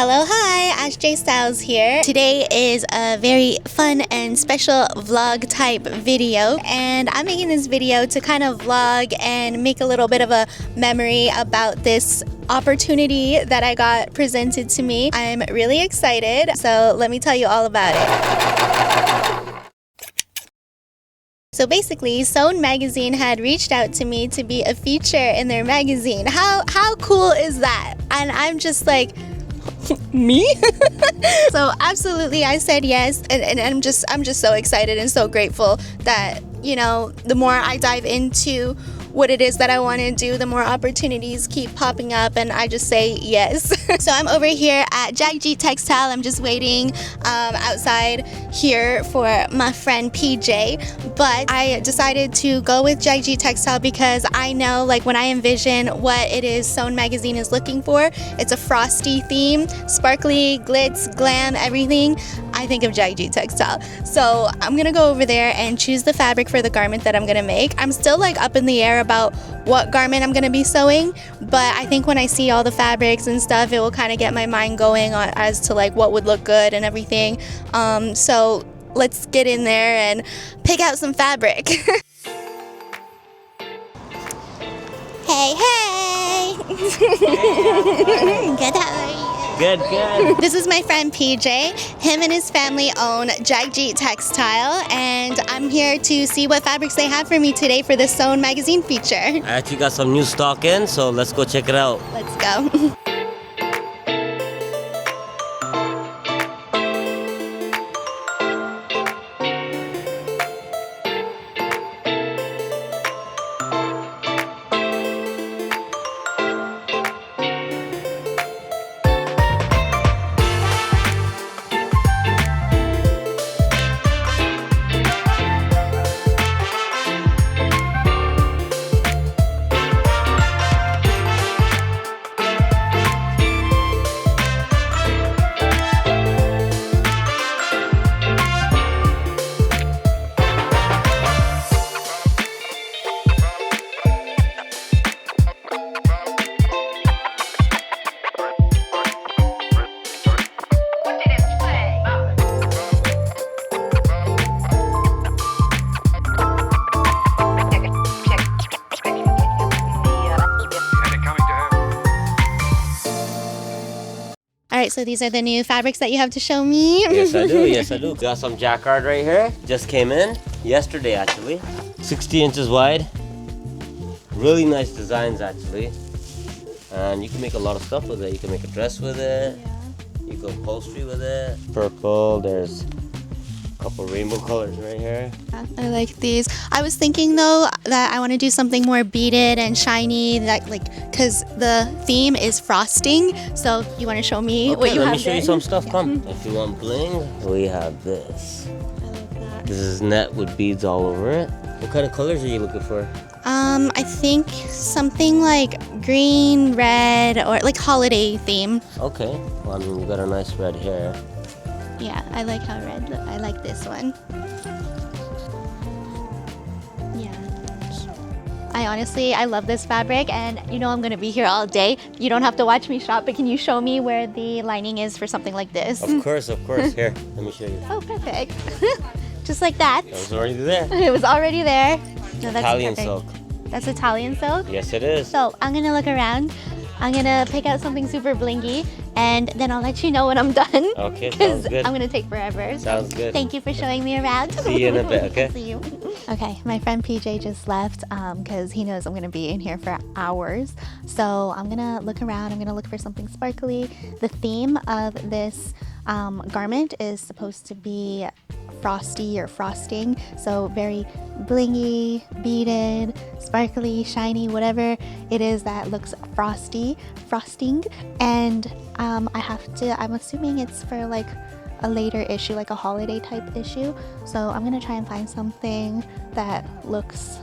Hello, hi, Ash J Styles here. Today is a very fun and special vlog type video, and I'm making this video to kind of vlog and make a little bit of a memory about this opportunity that I got presented to me. I'm really excited, so let me tell you all about it. So basically, Sewn magazine had reached out to me to be a feature in their magazine. How cool is that? And I'm just like, me? So absolutely I said yes, and I'm just so excited and so grateful that, you know, the more I dive into what it is that I want to do, the more opportunities keep popping up, and I just say yes. So I'm over here at Jagjeet Textile. I'm just waiting outside here for my friend PJ, but I decided to go with Jagjeet Textile because I know, like, when I envision what it is Sewn magazine is looking for, it's a frosty theme, sparkly, glitz, glam, everything. I think of Jagjeet Textile. So I'm gonna go over there and choose the fabric for the garment that I'm gonna make. I'm still like up in the air about what garment I'm gonna be sewing, but I think when I see all the fabrics and stuff, it will kind of get my mind going on as to like what would look good and everything. So let's get in there and pick out some fabric. Hey, hey! Good, how are you? Good, good. This is my friend PJ. Him and his family own Jagjeet Textile, and I'm here to see what fabrics they have for me today for the Sewn magazine feature. I actually got some new stock in, so let's go check it out. Let's go. Alright, so these are the new fabrics that you have to show me. Yes, I do. Yes, I do. Got some jacquard right here. Just came in yesterday, actually. 60 inches wide. Really nice designs, actually. And you can make a lot of stuff with it. You can make a dress with it. You can upholstery with it. Purple. There's a couple rainbow colors right here. I like these. I was thinking though that I want to do something more beaded and shiny, because the theme is frosting. So you want to show me what you have? Let me show you some stuff. Come. If you want bling, we have this. I love that. This is net with beads all over it. What kind of colors are you looking for? I think something like green, red, or like holiday theme. Okay. Well, I mean, you got a nice red here. Yeah, I like how red. I like this one. Yeah. I love this fabric, and you know I'm gonna be here all day. You don't have to watch me shop, but can you show me where the lining is for something like this? Of course, of course. Here, let me show you. Oh, perfect. Just like that. That was already there. It was already there. No, that's Italian perfect. silk. That's Italian silk? Yes, it is. So I'm gonna look around. I'm gonna pick out something super blingy, and then I'll let you know when I'm done. Okay, Because sounds good. I'm gonna take forever. Sounds good. Thank you for showing me around. See you in a bit, okay? See you. Okay, my friend PJ just left because he knows I'm gonna be in here for hours. So I'm gonna look around. I'm gonna look for something sparkly. The theme of this garment is supposed to be frosty or frosting, so very blingy, beaded, sparkly, shiny, whatever it is that looks frosting. And I'm assuming it's for like a later issue, like a holiday type issue. So I'm gonna try and find something that looks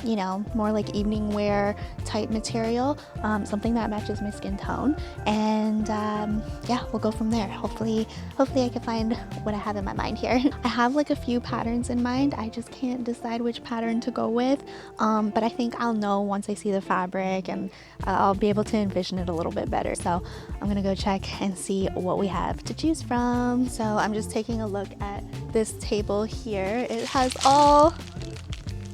you know, more like evening wear type material, something that matches my skin tone, and yeah, we'll go from there. Hopefully I can find what I have in my mind here. I have like a few patterns in mind. I just can't decide which pattern to go with, but I think I'll know once I see the fabric, and I'll be able to envision it a little bit better. So I'm gonna go check and see what we have to choose from. So I'm just taking a look at this table here. It has all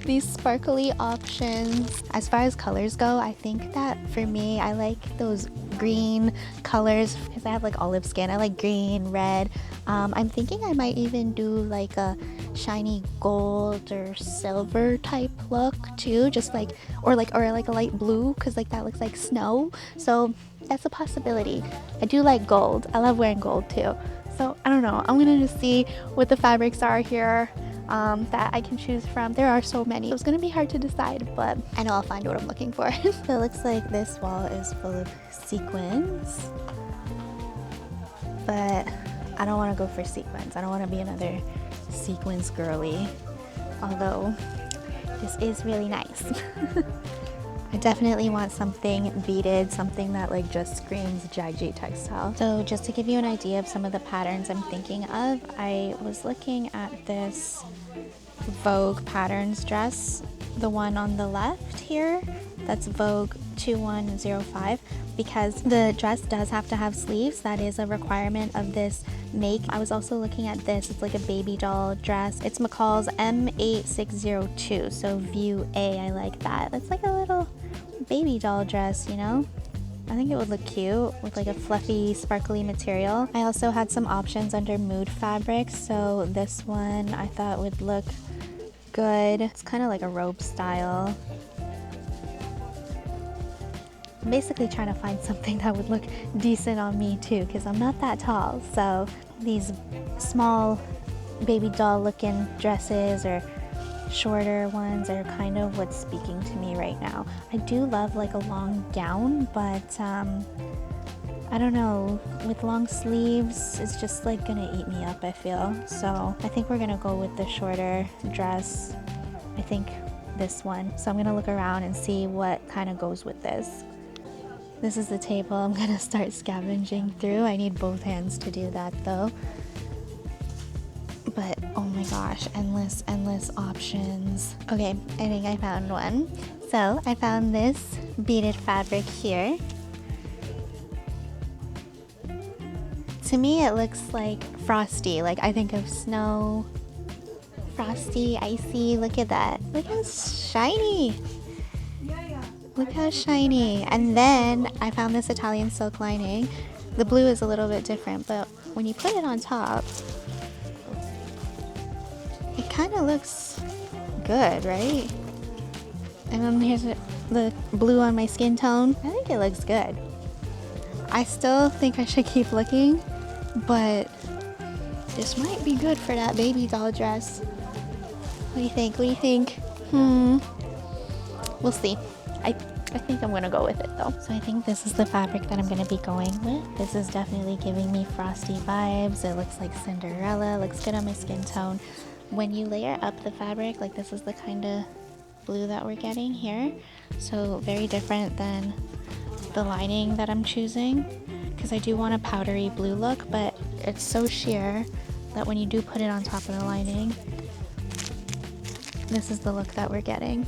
these sparkly options. As far as colors go, I think that for me, I like those green colors because I have like olive skin. I like green, red. I'm thinking I might even do like a shiny gold or silver type look too, just like or like a light blue, because like that looks like snow. So that's a possibility. I do like gold. I love wearing gold too. So I don't know. I'm gonna just see what the fabrics are here that I can choose from. There are so many. It's gonna be hard to decide, but I know I'll find what I'm looking for. So it looks like this wall is full of sequins, but I don't want to go for sequins. I don't want to be another sequins girly, although this is really nice. I definitely want something beaded, something that like just screams JG textile. So just to give you an idea of some of the patterns I'm thinking of, I was looking at this Vogue Patterns dress, the one on the left here, that's Vogue 2105, because the dress does have to have sleeves. That is a requirement of this make. I was also looking at this. It's like a baby doll dress. It's McCall's M8602, so view A. I like that. It's like a little baby doll dress, you know? I think it would look cute with like a fluffy, sparkly material. I also had some options under mood fabrics, so this one I thought would look good. It's kind of like a robe style. I'm basically trying to find something that would look decent on me too, because I'm not that tall. So these small baby doll looking dresses or shorter ones are kind of what's speaking to me right now. I do love like a long gown, but I don't know, with long sleeves it's just like gonna eat me up, I feel. So I think we're gonna go with the shorter dress. I think this one. So I'm gonna look around and see what kind of goes with this. This is the table I'm gonna start scavenging through. I need both hands to do that though. But oh my gosh, endless options. Okay, I think I found one. So I found this beaded fabric here. To me it looks like frosty, like I think of snow. Frosty, icy, look at that. Look how shiny. Look how shiny. And then I found this Italian silk lining. The blue is a little bit different, but when you put it on top, it kind of looks good, right? And then here's the blue on my skin tone. I think it looks good. I still think I should keep looking, but this might be good for that baby doll dress. What do you think? What do you think? We'll see. I think I'm gonna go with it though. So I think this is the fabric that I'm gonna be going with. This is definitely giving me frosty vibes. It looks like Cinderella, looks good on my skin tone. When you layer up the fabric, like this is the kind of blue that we're getting here. So very different than the lining that I'm choosing, because I do want a powdery blue look, but it's so sheer that when you do put it on top of the lining, this is the look that we're getting.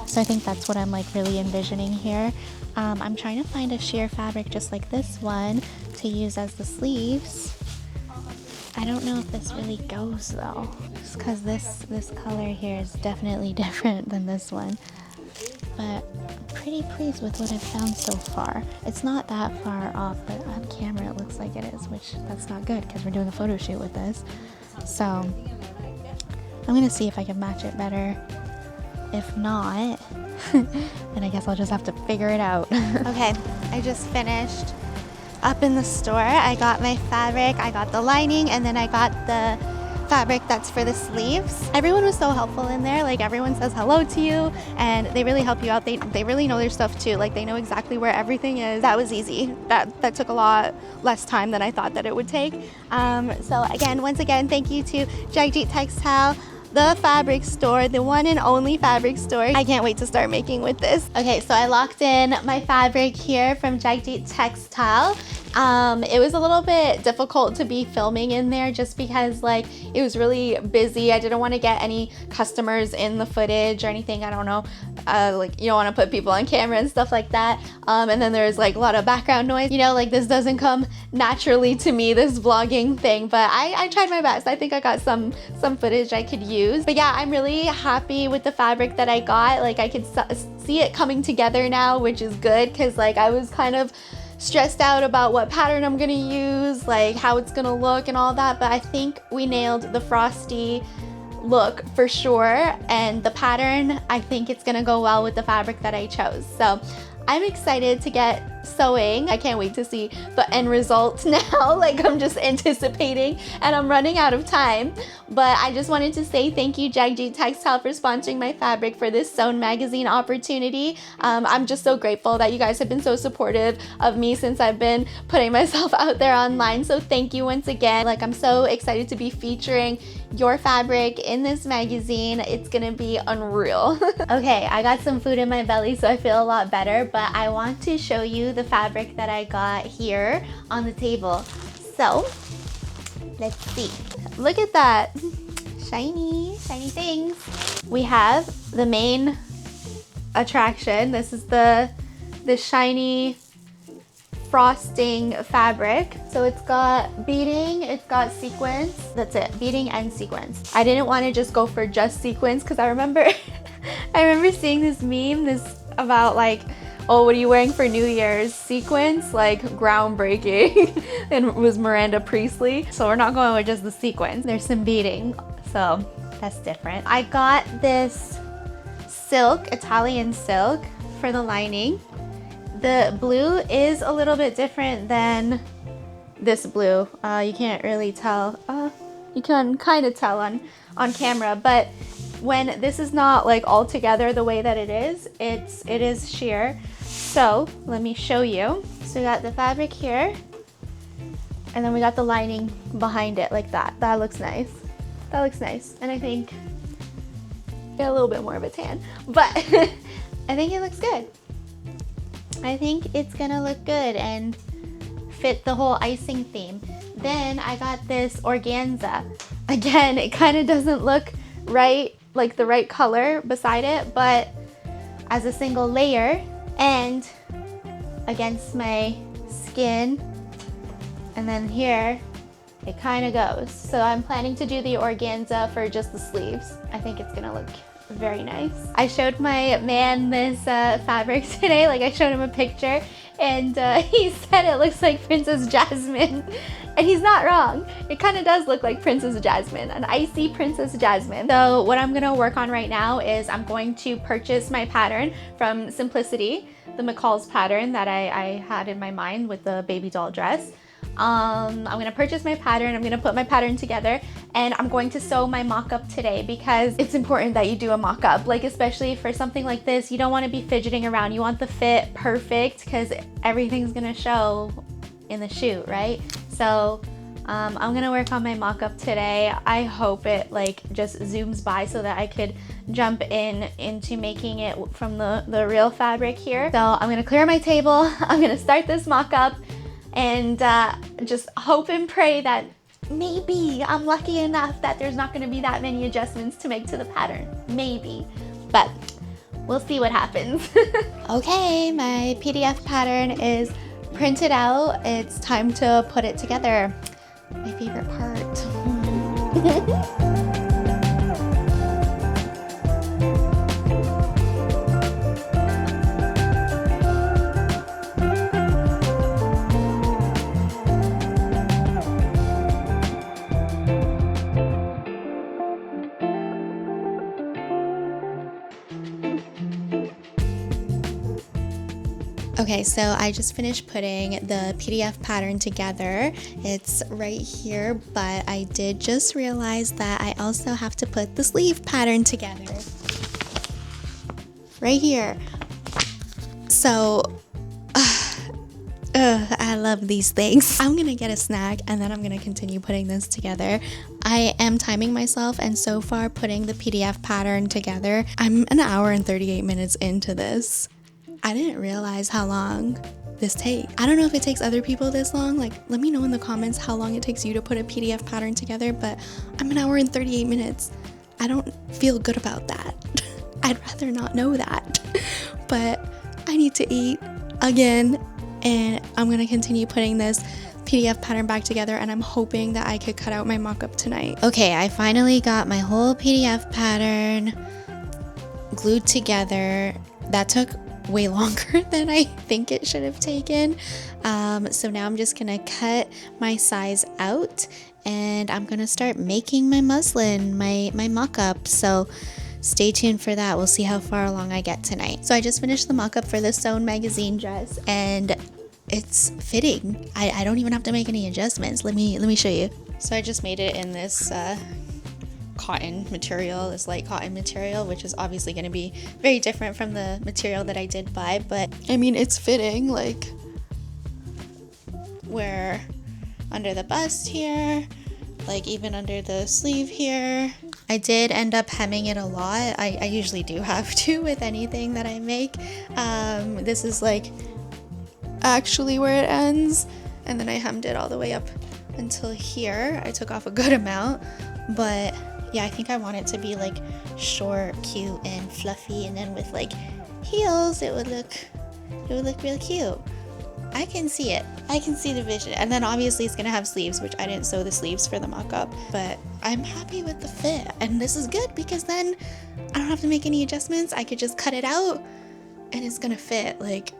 So I think that's what I'm like really envisioning here. I'm trying to find a sheer fabric just like this one to use as the sleeves. I don't know if this really goes though, just because this color here is definitely different than this one. But I'm pretty pleased with what I've found so far. It's not that far off, but on camera it looks like it is, which that's not good because we're doing a photo shoot with this. So I'm gonna see if I can match it better. If not, then I guess I'll just have to figure it out. Okay, I just finished up in the store. I got my fabric, I got the lining, and then I got the fabric that's for the sleeves. Everyone was so helpful in there. Like everyone says hello to you and they really help you out. They really know their stuff too. Like they know exactly where everything is. That was easy. That took a lot less time than I thought that it would take. So again, once again, thank you to Jagjit Textile the fabric store, the one and only fabric store. I can't wait to start making with this. Okay, so I locked in my fabric here from Beaded Textile. It was a little bit difficult to be filming in there just because like it was really busy. I didn't want to get any customers in the footage or anything. I don't know, like you don't want to put people on camera and stuff like that. And then there's like a lot of background noise. You know, like this doesn't come naturally to me, this vlogging thing, but I tried my best. I think I got some footage I could use. But yeah, I'm really happy with the fabric that I got. Like I could see it coming together now, which is good because like I was kind of stressed out about what pattern I'm gonna use, like how it's gonna look and all that, but I think we nailed the frosty look for sure, and the pattern, I think it's gonna go well with the fabric that I chose. So I'm excited to get sewing. I can't wait to see the end result now. Like I'm just anticipating and I'm running out of time. But I just wanted to say thank you, Beaded Textile, for sponsoring my fabric for this sewn magazine opportunity. I'm just so grateful that you guys have been so supportive of me since I've been putting myself out there online. So thank you once again. Like I'm so excited to be featuring your fabric in this magazine. It's gonna be unreal. Okay, I got some food in my belly, so I feel a lot better, but I want to show you the fabric that I got here on the table. So let's see. Look at that. Shiny things. We have the main attraction. This is the shiny frosting fabric. So it's got beading, it's got sequins. That's it, beading and sequins. I didn't want to just go for just sequins because I remember seeing this meme, about like, oh, what are you wearing for New Year's? Sequins? Like groundbreaking. And it was Miranda Priestley. So we're not going with just the sequins. There's some beading, so that's different. I got this silk, Italian silk, for the lining. The blue is a little bit different than this blue. You can't really tell. You can kind of tell on camera, but when this is not like all together the way that it is sheer. So let me show you. So we got the fabric here, and then we got the lining behind it like that. That looks nice. That looks nice. And I think get a little bit more of a tan, but I think it looks good. I think it's gonna look good and fit the whole icing theme. Then I got this organza. Again, it kind of doesn't look right, like the right color beside it, but as a single layer and against my skin, and then here it kind of goes. So I'm planning to do the organza for just the sleeves. I think it's gonna look very nice. I showed my man this fabric today. Like I showed him a picture, and he said it looks like Princess Jasmine, and he's not wrong. It kind of does look like Princess Jasmine, an icy Princess Jasmine. So what I'm gonna work on right now is I'm going to purchase my pattern from Simplicity, the McCall's pattern that I had in my mind with the baby doll dress. I'm gonna purchase my pattern, I'm gonna put my pattern together, and I'm going to sew my mock-up today because it's important that you do a mock-up. Like especially for something like this, you don't want to be fidgeting around. You want the fit perfect because everything's gonna show in the shoot, right? So I'm gonna work on my mock-up today. I hope it like just zooms by so that I could jump into making it from the real fabric here. So I'm gonna clear my table, I'm gonna start this mock-up, and just hope and pray that maybe I'm lucky enough that there's not going to be that many adjustments to make to the pattern. Maybe, but we'll see what happens. Okay, my PDF pattern is printed out. It's time to put it together. My favorite part. Okay, so I just finished putting the PDF pattern together. It's right here, but I did just realize that I also have to put the sleeve pattern together. Right here. So Ugh, I love these things. I'm gonna get a snack and then I'm gonna continue putting this together. I am timing myself, and so far putting the PDF pattern together, I'm an hour and 38 minutes into this. I didn't realize how long this takes. I don't know if it takes other people this long. Like, let me know in the comments how long it takes you to put a PDF pattern together, but I'm an hour and 38 minutes. I don't feel good about that. I'd rather not know that. But I need to eat again, and I'm gonna continue putting this PDF pattern back together, and I'm hoping that I could cut out my mock-up tonight. Okay, I finally got my whole PDF pattern glued together. That took way longer than I think it should have taken. So now I'm just gonna cut my size out, and I'm gonna start making my muslin, my mock-up. So stay tuned for that. We'll see how far along I get tonight. So I just finished the mock-up for the Sewn magazine dress, and it's fitting. I don't even have to make any adjustments. Let me show you. So I just made it in this cotton material, this light cotton material, which is obviously going to be very different from the material that I did buy, but I mean, it's fitting, like where under the bust here, like even under the sleeve here. I did end up hemming it a lot. I usually do have to with anything that I make. This is like actually where it ends, and then I hemmed it all the way up until here. I took off a good amount, but yeah, I think I want it to be like short, cute, and fluffy, and then with like heels, it would look real cute. I can see it. I can see the vision. And then obviously it's gonna have sleeves, which I didn't sew the sleeves for the mock-up, but I'm happy with the fit. And this is good because then I don't have to make any adjustments. I could just cut it out and it's gonna fit. Like,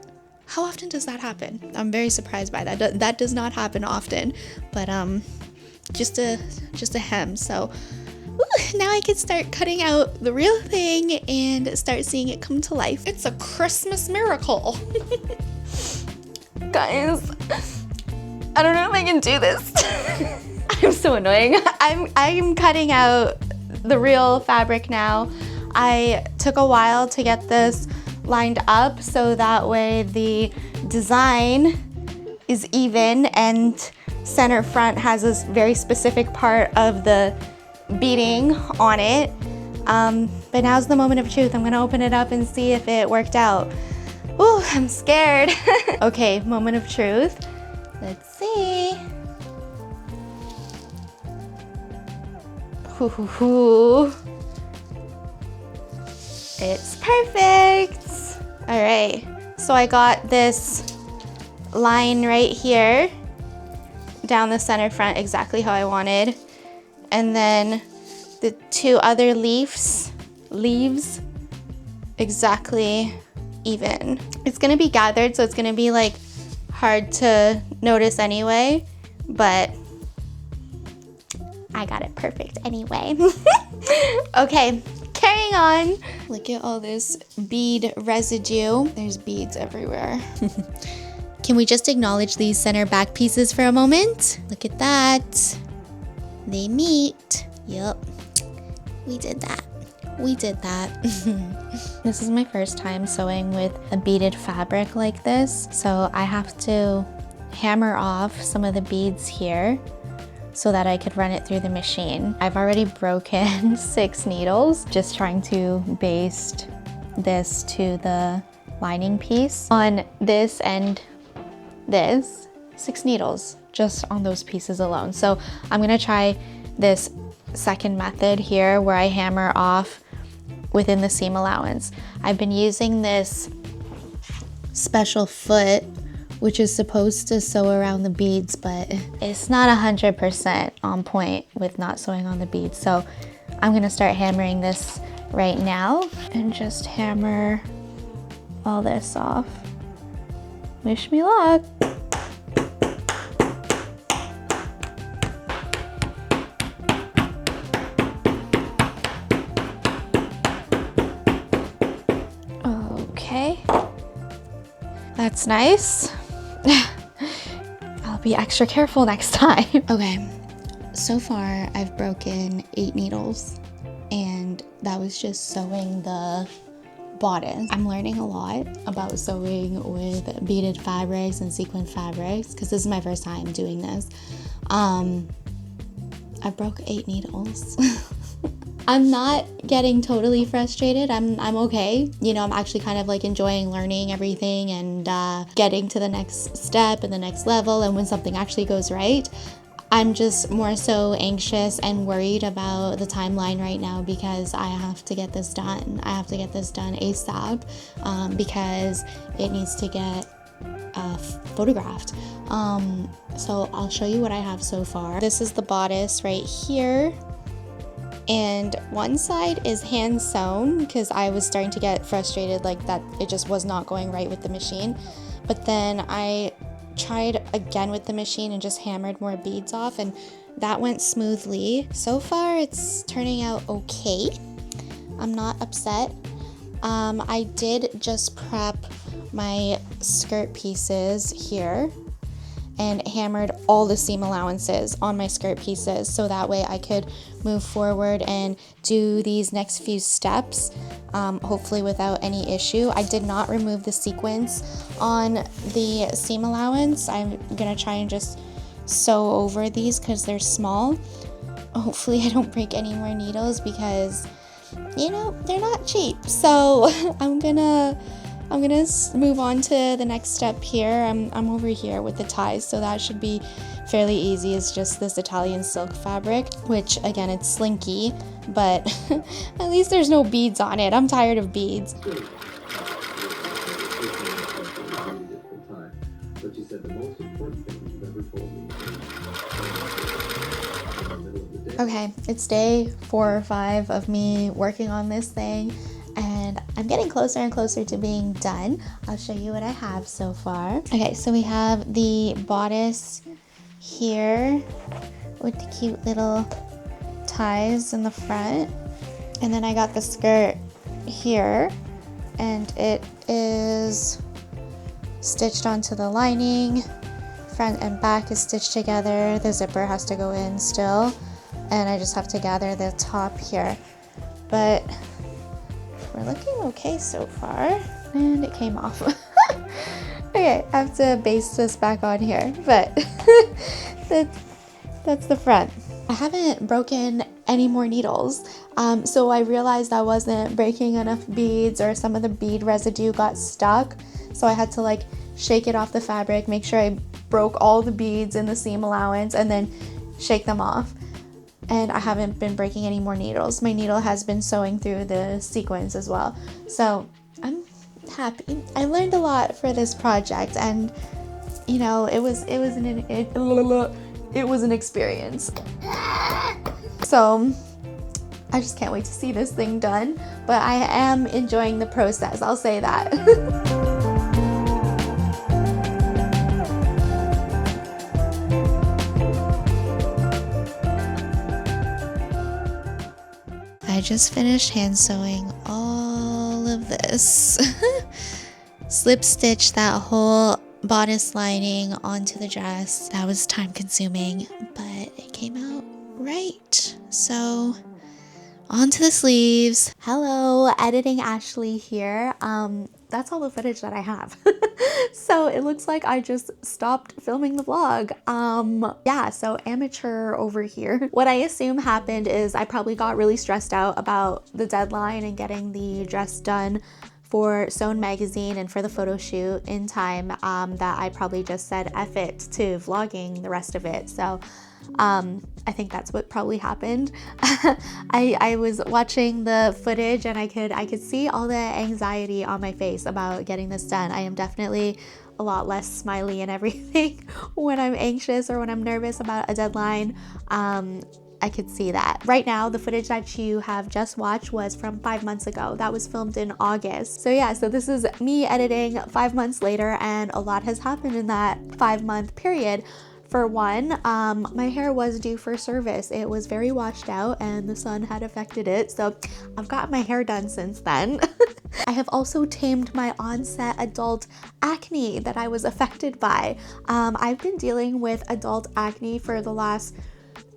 how often does that happen? I'm very surprised by that. That does not happen often, but just a hem. So now I can start cutting out the real thing and start seeing it come to life. It's a Christmas miracle. Guys, I don't know if I can do this. I'm so annoying. I'm cutting out the real fabric now. I took a while to get this lined up so that way the design is even and center front has this very specific part of the beading on it. But now's the moment of truth. I'm gonna open it up and see if it worked out. Ooh, I'm scared. Okay, moment of truth. Let's see. It's perfect. All right, so I got this line right here down the center front exactly how I wanted. And then the two other leaves exactly even. It's gonna be gathered, so it's gonna be like hard to notice anyway, but I got it perfect anyway. Okay, carrying on. Look at all this bead residue. There's beads everywhere. Can we just acknowledge these center back pieces for a moment? Look at that. They meet. Yup, we did that. We did that. This is my first time sewing with a beaded fabric like this, so I have to hammer off some of the beads here so that I could run it through the machine. I've already broken 6 needles just trying to baste this to the lining piece. On this and this, 6 needles just on those pieces alone. So I'm gonna try this second method here where I hammer off within the seam allowance. I've been using this special foot which is supposed to sew around the beads, but it's not 100% on point with not sewing on the beads. So I'm gonna start hammering this right now and just hammer all this off. Wish me luck. Okay, that's nice. I'll be extra careful next time. Okay, so far I've broken 8 needles, and that was just sewing the bodice. I'm learning a lot about sewing with beaded fabrics and sequin fabrics because this is my first time doing this. I broke 8 needles. I'm not getting totally frustrated. I'm okay. You know, I'm actually kind of like enjoying learning everything and getting to the next step and the next level. And when something actually goes right, I'm just more so anxious and worried about the timeline right now because I have to get this done. I have to get this done ASAP because it needs to get photographed. So I'll show you what I have so far. This is the bodice right here. And one side is hand sewn because I was starting to get frustrated like that it just was not going right with the machine. But then I tried again with the machine and just hammered more beads off and that went smoothly. So far it's turning out okay. I'm not upset. I did just prep my skirt pieces here and hammered all the seam allowances on my skirt pieces so that way I could move forward and do these next few steps hopefully without any issue. I did not remove the sequins on the seam allowance. I'm gonna try and just sew over these because they're small. Hopefully I don't break any more needles because, you know, they're not cheap. So I'm gonna move on to the next step here. I'm over here with the ties, so that should be fairly easy. It's just this Italian silk fabric, which again, it's slinky, but at least there's no beads on it. I'm tired of beads. Okay, it's day 4 or 5 of me working on this thing. And I'm getting closer and closer to being done. I'll show you what I have so far. Okay, so we have the bodice here with the cute little ties in the front. And then I got the skirt here and it is stitched onto the lining. Front and back is stitched together. The zipper has to go in still. And I just have to gather the top here. But we're looking okay so far. And it came off. Okay, I have to baste this back on here, but that's the front. I haven't broken any more needles. So I realized I wasn't breaking enough beads or some of the bead residue got stuck. So I had to like shake it off the fabric, make sure I broke all the beads in the seam allowance and then shake them off. And I haven't been breaking any more needles. My needle has been sewing through the sequins as well. So I'm happy. I learned a lot for this project and you know, it was an experience. So I just can't wait to see this thing done, but I am enjoying the process, I'll say that. I just finished hand sewing all of this. Slip stitched that whole bodice lining onto the dress. That was time consuming, but it came out right. So onto the sleeves. Hello, editing Ashley here. That's all the footage that I have. So it looks like I just stopped filming the vlog. Yeah, so amateur over here. What I assume happened is I probably got really stressed out about the deadline and getting the dress done for Sewn magazine and for the photo shoot in time, that I probably just said F it to vlogging the rest of it. So I think that's what probably happened. I was watching the footage and I could see all the anxiety on my face about getting this done. I am definitely a lot less smiley and everything when I'm anxious or when I'm nervous about a deadline. I could see that. Right now, the footage that you have just watched was from 5 months ago. That was filmed in August. So yeah, so this is me editing 5 months later and a lot has happened in that 5-month period. For one, my hair was due for service. It was very washed out and the sun had affected it. So I've got my hair done since then. I have also tamed my onset adult acne that I was affected by. I've been dealing with adult acne for the last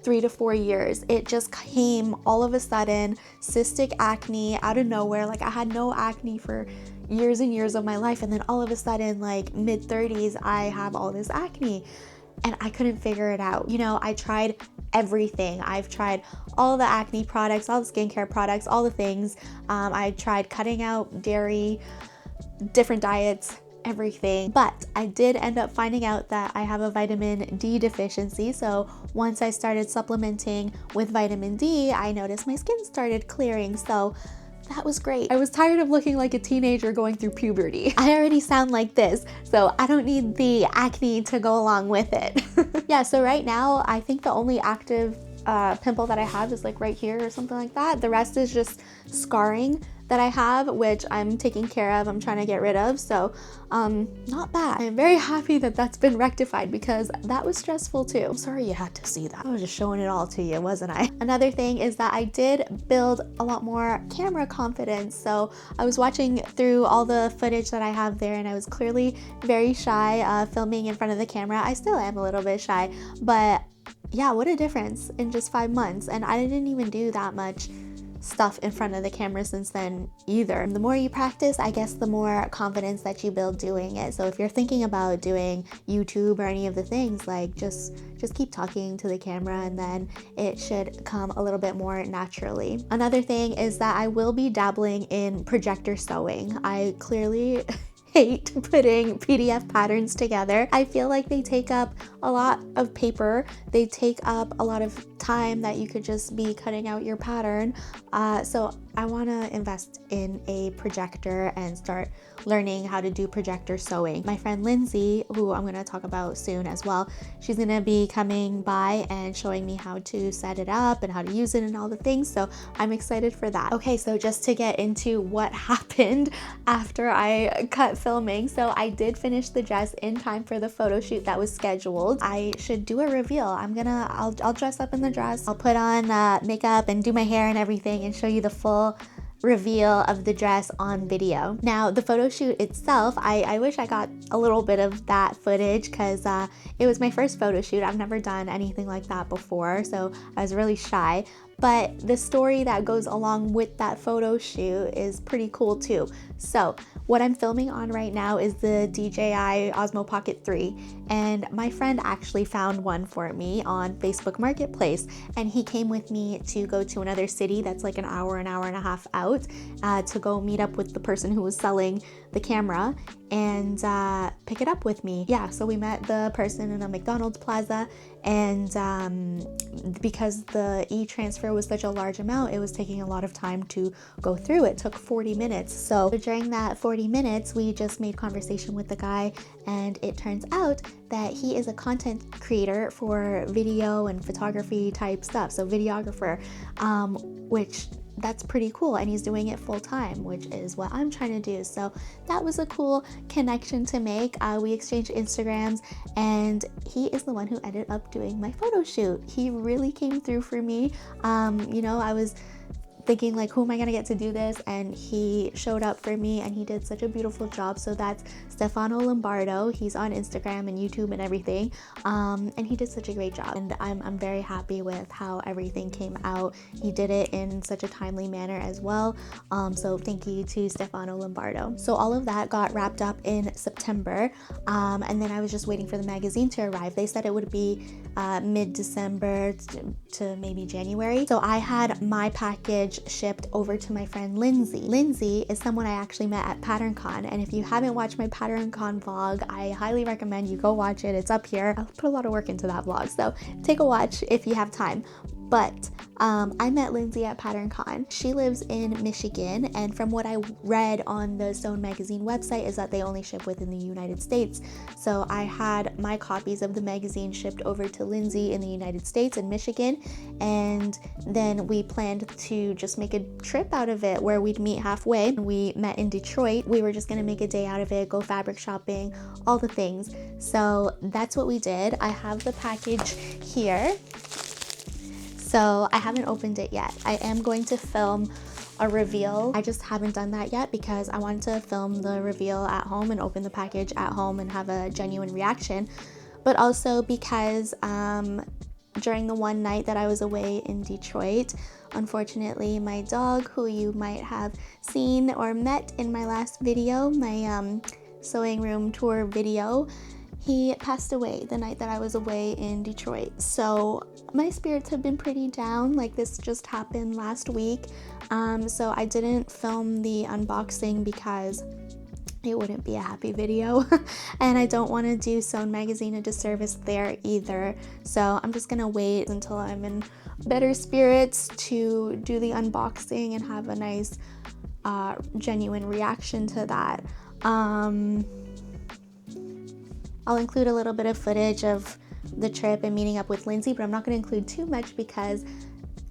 3 to 4 years. It just came all of a sudden, cystic acne out of nowhere. Like I had no acne for years and years of my life, and then all of a sudden, like mid-30s, I have all this acne and I couldn't figure it out. You know, I tried everything. I've tried all the acne products, all the skincare products, all the things. I tried cutting out dairy, different diets, everything. But I did end up finding out that I have a vitamin D deficiency. So once I started supplementing with vitamin D, I noticed my skin started clearing. So that was great. I was tired of looking like a teenager going through puberty. I already sound like this, so I don't need the acne to go along with it. Yeah, so right now, I think the only active pimple that I have is like right here or something like that. The rest is just scarring that I have, which I'm taking care of. I'm trying to get rid of. So not bad. I'm very happy that that's been rectified because that was stressful too. I'm sorry you had to see that. I was just showing it all to you, wasn't I? Another thing is that I did build a lot more camera confidence. So I was watching through all the footage that I have there, and I was clearly very shy filming in front of the camera. I still am a little bit shy, but yeah, what a difference in just 5 months. And I didn't even do that much stuff in front of the camera since then either. The more you practice, I guess the more confidence that you build doing it. So if you're thinking about doing YouTube or any of the things, like just keep talking to the camera and then it should come a little bit more naturally. Another thing is that I will be dabbling in projector sewing. I clearly hate putting PDF patterns together. I feel like they take up a lot of paper. They take up a lot of time that you could just be cutting out your pattern. So I want to invest in a projector and start learning how to do projector sewing. My friend Lindsay, who I'm going to talk about soon as well, she's going to be coming by and showing me how to set it up and how to use it and all the things. So I'm excited for that. Okay, so just to get into what happened after I cut filming. So I did finish the dress in time for the photo shoot that was scheduled. I should do a reveal. I'll dress up in the dress. I'll put on makeup and do my hair and everything and show you the full reveal of the dress on video. Now the photo shoot itself, I wish I got a little bit of that footage because it was my first photo shoot. I've never done anything like that before, so I was really shy. But the story that goes along with that photo shoot is pretty cool too. So what I'm filming on right now is the DJI Osmo Pocket 3, and my friend actually found one for me on Facebook Marketplace, and he came with me to go to another city that's like an hour and a half out to go meet up with the person who was selling the camera and pick it up with me. Yeah, so we met the person in a McDonald's plaza, and because the e-transfer was such a large amount, it was taking a lot of time to go through. It took 40 minutes. So during that 40 minutes, we just made conversation with the guy, and it turns out that he is a content creator for video and photography type stuff. So videographer, which that's pretty cool, and he's doing it full time, which is what I'm trying to do. So that was a cool connection to make. We exchanged Instagrams, and he is the one who ended up doing my photo shoot. He really came through for me. You know, I was thinking like, who am I gonna get to do this? And he showed up for me, and he did such a beautiful job. So that's Stefano Lombardo. He's on Instagram and YouTube and everything, and he did such a great job, and I'm very happy with how everything came out. He did it in such a timely manner as well, so thank you to Stefano Lombardo. So all of that got wrapped up in September, and then I was just waiting for the magazine to arrive. They said it would be mid-December to maybe January. So I had my package shipped over to my friend Lindsay. Lindsay is someone I actually met at PatternCon, and if you haven't watched my PatternCon vlog, I highly recommend you go watch it. It's up here. I'll put a lot of work into that vlog, so take a watch if you have time. But I met Lindsay at PatternCon. She lives in Michigan, and from what I read on the Stone Magazine website is that they only ship within the United States. So I had my copies of the magazine shipped over to Lindsay in the United States in Michigan, and then we planned to just make a trip out of it where we'd meet halfway. We met in Detroit. We were just gonna make a day out of it, go fabric shopping, all the things. So that's what we did. I have the package here. So I haven't opened it yet. I am going to film a reveal. I just haven't done that yet because I wanted to film the reveal at home and open the package at home and have a genuine reaction, but also because during the one night that I was away in Detroit. Unfortunately, my dog, who you might have seen or met in my last video, my sewing room tour video, he passed away the night that I was away in Detroit. So my spirits have been pretty down. Like, this just happened last week. So I didn't film the unboxing because it wouldn't be a happy video and I don't want to do Sewn Magazine a disservice there either. So I'm just gonna wait until I'm in better spirits to do the unboxing and have a nice genuine reaction to that. I'll include a little bit of footage of the trip and meeting up with Lindsay, but I'm not going to include too much because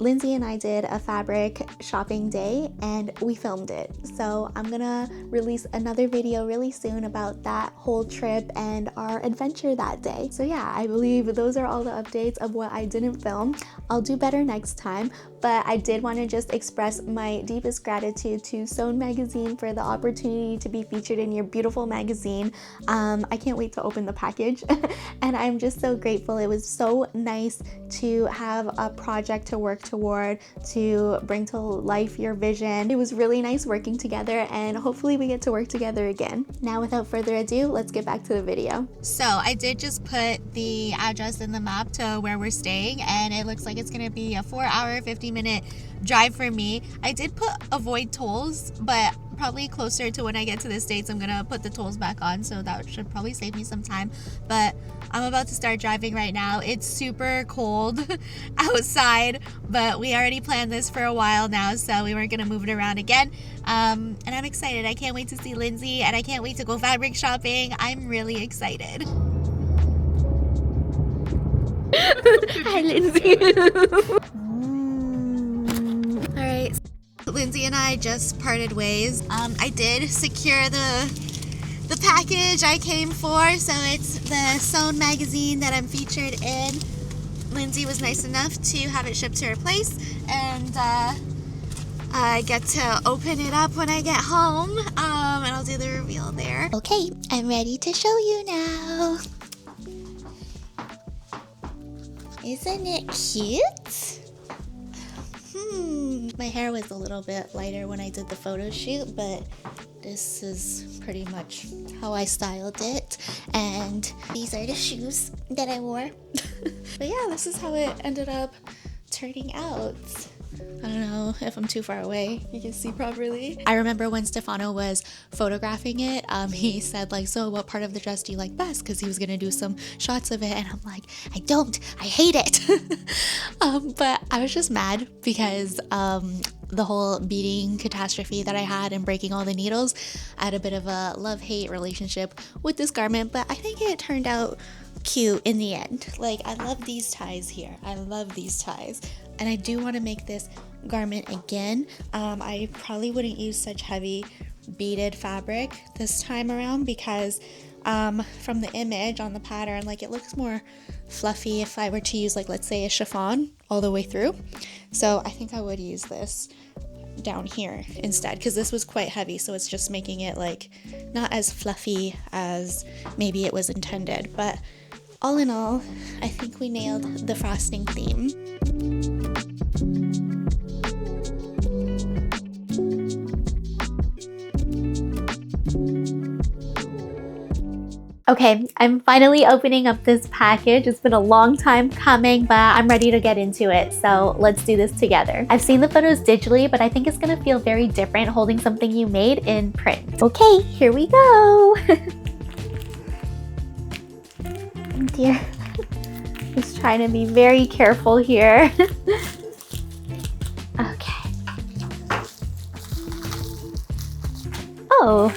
Lindsay and I did a fabric shopping day and we filmed it. So I'm gonna release another video really soon about that whole trip and our adventure that day. So yeah, I believe those are all the updates of what I didn't film. I'll do better next time, but I did want to just express my deepest gratitude to Sewn Magazine for the opportunity to be featured in your beautiful magazine. I can't wait to open the package and I'm just so grateful. It was so nice to have a project to work toward, to bring to life your vision. It was really nice working together and hopefully we get to work together again. Now without further ado, let's get back to the video. So I did just put the address in the map to where we're staying and it looks like it's gonna be a 4-hour, 50-minute drive for me. I did put avoid tolls, but probably closer to when I get to the States, I'm gonna put the tolls back on, so that should probably save me some time. But I'm about to start driving right now. It's super cold outside, but we already planned this for a while now, so we weren't gonna move it around again. And I'm excited. I can't wait to see Lindsay and I can't wait to go fabric shopping. I'm really excited. Hi, Lindsay. All right. Lindsay and I just parted ways. I did secure the package I came for, so it's the Sewn Magazine that I'm featured in. Lindsay was nice enough to have it shipped to her place, and I get to open it up when I get home, and I'll do the reveal there. Okay, I'm ready to show you now. Isn't it cute? My hair was a little bit lighter when I did the photo shoot, but this is pretty much how I styled it. And these are the shoes that I wore. But yeah, this is how it ended up turning out. I don't know if I'm too far away, you can see properly. I remember when Stefano was photographing it, he said like, so what part of the dress do you like best? Because he was gonna do some shots of it, and I'm like, I hate it. But I was just mad because the whole beading catastrophe that I had and breaking all the needles, I had a bit of a love-hate relationship with this garment, but I think it turned out cute in the end. Like, I love these ties here. I love these ties. And I do want to make this garment again. I probably wouldn't use such heavy beaded fabric this time around because from the image on the pattern, like, it looks more fluffy if I were to use, like, let's say a chiffon all the way through. So I think I would use this down here instead, because this was quite heavy, so it's just making it like not as fluffy as maybe it was intended. But all in all, I think we nailed the frosting theme. Okay, I'm finally opening up this package. It's been a long time coming, but I'm ready to get into it. So let's do this together. I've seen the photos digitally, but I think it's gonna feel very different holding something you made in print. Okay, here we go. Oh dear. Just trying to be very careful here. Okay. Oh,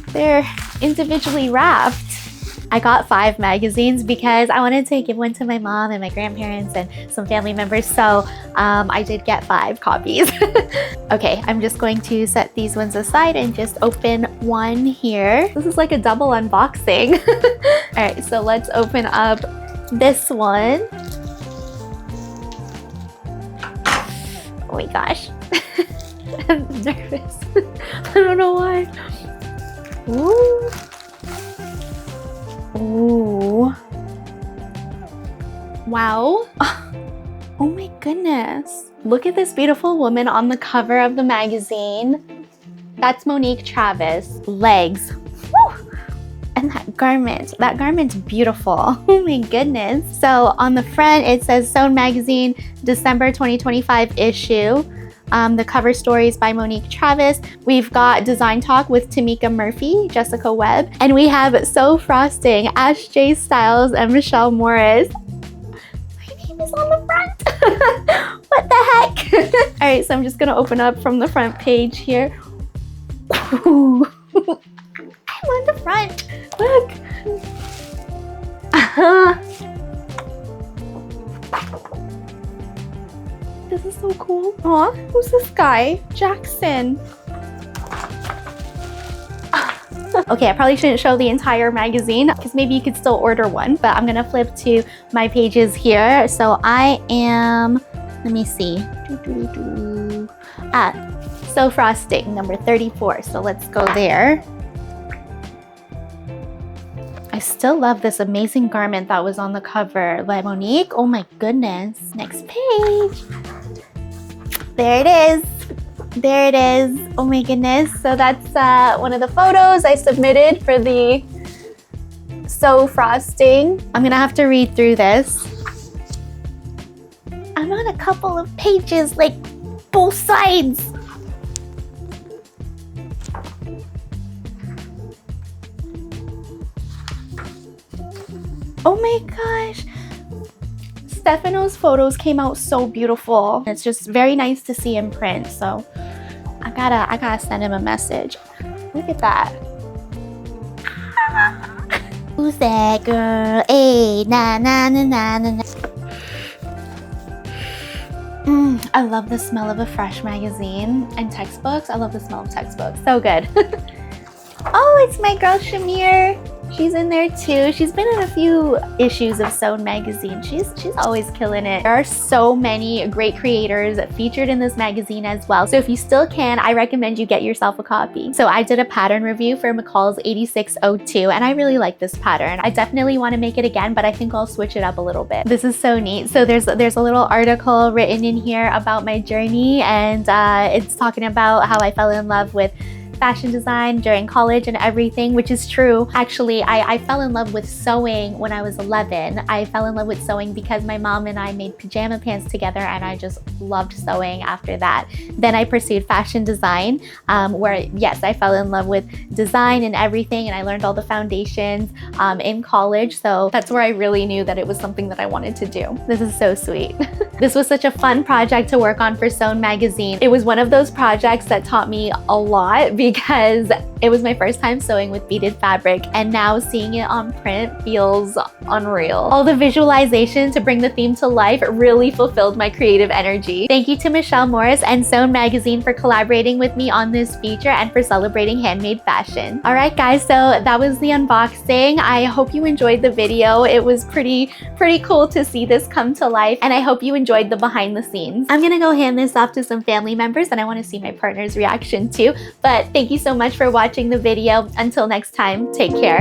they're individually wrapped. I got 5 magazines because I wanted to give one to my mom and my grandparents and some family members, so I did get 5 copies. Okay, I'm just going to set these ones aside and just open one here. This is like a double unboxing. All right, so let's open up this one. Oh my gosh. I'm nervous. I don't know why. Ooh. Ooh. Wow. Oh my goodness. Look at this beautiful woman on the cover of the magazine. That's Monique Travis. Legs. Woo! And that garment's beautiful. Oh my goodness. So on the front, it says Sewn Magazine, December 2025 issue. The cover story is by Monique Travis. We've got Design Talk with Tamika Murphy, Jessica Webb, and we have Sew Frosting, Ash J. Styles, and Michelle Morris. My name is on the front. What the heck? All right, so I'm just gonna open up from the front page here. Ooh. I'm on the front. Look. This is so cool. Aw, who's this guy? Jackson. Okay, I probably shouldn't show the entire magazine because maybe you could still order one, but I'm gonna flip to my pages here. So I am, let me see. Sew Frosting, number 34. So let's go there. I still love this amazing garment that was on the cover by Monique. Oh my goodness. Next page. There it is. There it is. Oh my goodness. So that's one of the photos I submitted for the Sew Frosting. I'm gonna have to read through this. I'm on a couple of pages, like both sides. Oh my gosh. Stefano's photos came out so beautiful. It's just very nice to see in print. So I gotta send him a message. Look at that. Who's that girl? Hey, na na na na na na. I love the smell of a fresh magazine and textbooks. I love the smell of textbooks. So good. Oh, it's my girl Shamir. She's in there too. She's been in a few issues of Sewn Magazine. She's always killing it. There are so many great creators featured in this magazine as well. So if you still can, I recommend you get yourself a copy. So I did a pattern review for McCall's 8602 and I really like this pattern. I definitely want to make it again, but I think I'll switch it up a little bit. This is so neat. So there's a little article written in here about my journey, and it's talking about how I fell in love with fashion design during college and everything, which is true. Actually, I fell in love with sewing when I was 11. I fell in love with sewing because my mom and I made pajama pants together and I just loved sewing after that. Then I pursued fashion design, where yes, I fell in love with design and everything, and I learned all the foundations in college. So that's where I really knew that it was something that I wanted to do. This is so sweet. This was such a fun project to work on for Sewn Magazine. It was one of those projects that taught me a lot because it was my first time sewing with beaded fabric, and now seeing it on print feels unreal. All the visualization to bring the theme to life really fulfilled my creative energy. Thank you to Michelle Morris and Sewn Magazine for collaborating with me on this feature and for celebrating handmade fashion. All right guys, so that was the unboxing. I hope you enjoyed the video. It was pretty cool to see this come to life, and I hope you enjoyed the behind the scenes. I'm gonna go hand this off to some family members and I want to see my partner's reaction too. But thank you so much for watching the video. Until next time, take care.